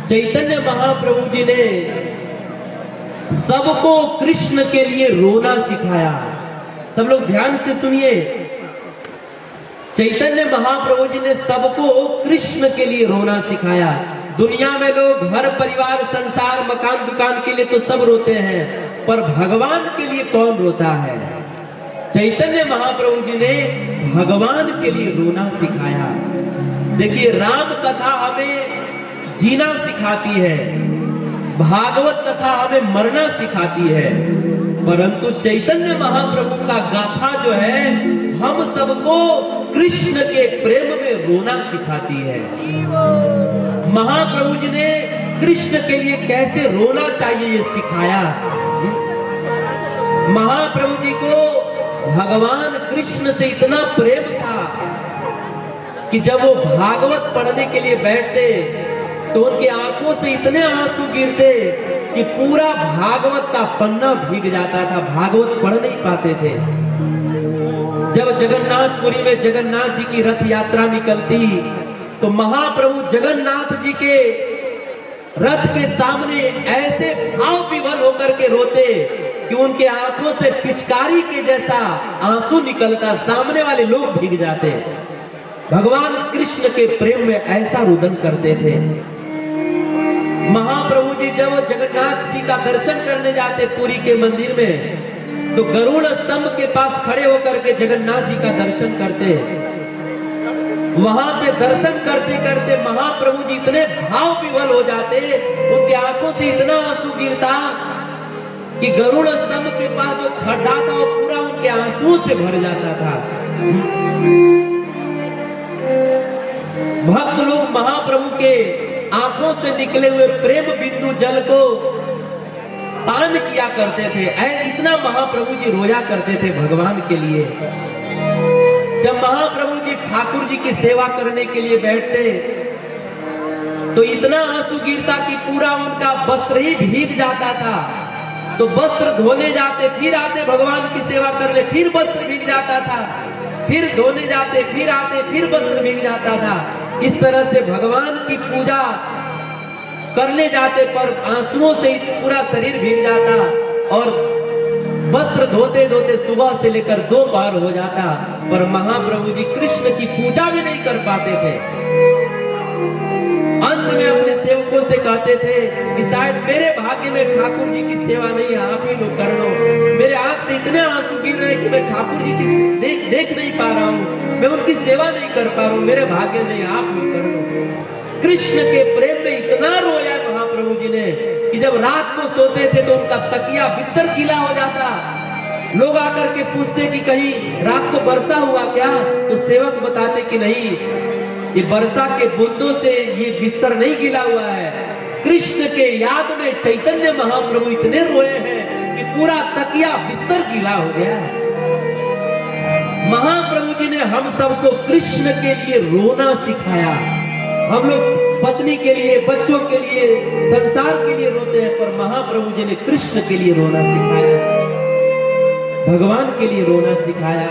चैतन्य महाप्रभु जी ने सबको कृष्ण के लिए रोना सिखाया। सब लोग ध्यान से सुनिए, चैतन्य महाप्रभु जी ने सबको कृष्ण के लिए रोना सिखाया। दुनिया में लोग घर परिवार संसार मकान दुकान के लिए तो सब रोते हैं, पर भगवान के लिए कौन रोता है? चैतन्य महाप्रभु जी ने भगवान के लिए रोना सिखाया। देखिए, राम कथा हमें जीना सिखाती है, भागवत कथा हमें मरना सिखाती है, परंतु चैतन्य महाप्रभु का गाथा जो है हम सबको कृष्ण के प्रेम में रोना सिखाती है। महाप्रभु जी ने कृष्ण के लिए कैसे रोना चाहिए ये सिखाया। महाप्रभु जी को भगवान कृष्ण से इतना प्रेम था कि जब वो भागवत पढ़ने के लिए बैठते तो उनके आंखों से इतने आंसू गिरते कि पूरा भागवत का पन्ना भीग जाता था, भागवत पढ़ नहीं पाते थे। जब जगन्नाथपुरी में जगन्नाथ जी की रथ यात्रा निकलती तो महाप्रभु जगन्नाथ जी के रथ के सामने ऐसे भाव विभोर होकर के रोते कि उनके आंखों से पिचकारी के जैसा आंसू निकलता, सामने वाले लोग भीग जाते। भगवान कृष्ण के प्रेम में ऐसा रुदन करते थे। महाप्रभु जी जब जगन्नाथ जी का दर्शन करने जाते पुरी के मंदिर में तो गरुड़ स्तंभ के पास खड़े होकर के जगन्नाथ जी का दर्शन करते। वहां पे दर्शन करते करते महाप्रभु जी इतने भाव विवल हो जाते, उनके आंखों से इतना आंसू गिरता कि गरुड़ स्तंभ के पास जो खड्डा था वो पूरा उनके आंसुओं से भर जाता था। भक्त लोग महाप्रभु के आंखों से निकले हुए प्रेम बिंदु जल को पान किया करते थे। इतना महाप्रभु जी रोया करते थे भगवान के लिए। जब महाप्रभु जी ठाकुर जी की सेवा करने के लिए बैठते तो इतना आंसू गिरता कि पूरा उनका वस्त्र ही भीग जाता था। तो वस्त्र धोने जाते, फिर आते भगवान की सेवा करने, फिर वस्त्र भीग जाता था, फिर धोने जाते, फिर आते, फिर वस्त्र भीग जाता था। इस तरह से भगवान की पूजा करने जाते पर आंसुओं से पूरा शरीर भीग जाता और वस्त्र धोते धोते सुबह से लेकर दोपहर हो जाता, पर महाप्रभु जी कृष्ण की पूजा भी नहीं कर पाते थे। अंत में अपने सेवकों से कहते थे कि शायद मेरे भाग्य में ठाकुर जी की सेवा नहीं है, आप ही लोग कर लो। मेरे आंख से इतने आंसू गिर रहे कि मैं ठाकुर जी की देख नहीं पा रहा हूँ, मैं उनकी सेवा नहीं कर पा रहा हूँ, मेरे भाग्य नहीं, आप लोग कर लो। कृष्ण के प्रेम में इतना रोया महाप्रभु जी ने कि जब रात को सोते थे तो उनका तकिया बिस्तर गीला हो जाता। लोग आकर के पूछते कि कहीं रात को वर्षा हुआ क्या, तो सेवक बताते कि नहीं, ये वर्षा के बूंदों से ये बिस्तर नहीं गीला हुआ है। कृष्ण के याद में चैतन्य महाप्रभु इतने रोए हैं कि पूरा तकिया बिस्तर गीला हो गया। महाप्रभु जी ने हम सबको कृष्ण के लिए रोना सिखाया। हम लोग पत्नी के लिए, बच्चों के लिए, संसार के लिए रोते हैं, पर महाप्रभु जी ने कृष्ण के लिए रोना सिखाया, भगवान के लिए रोना सिखाया।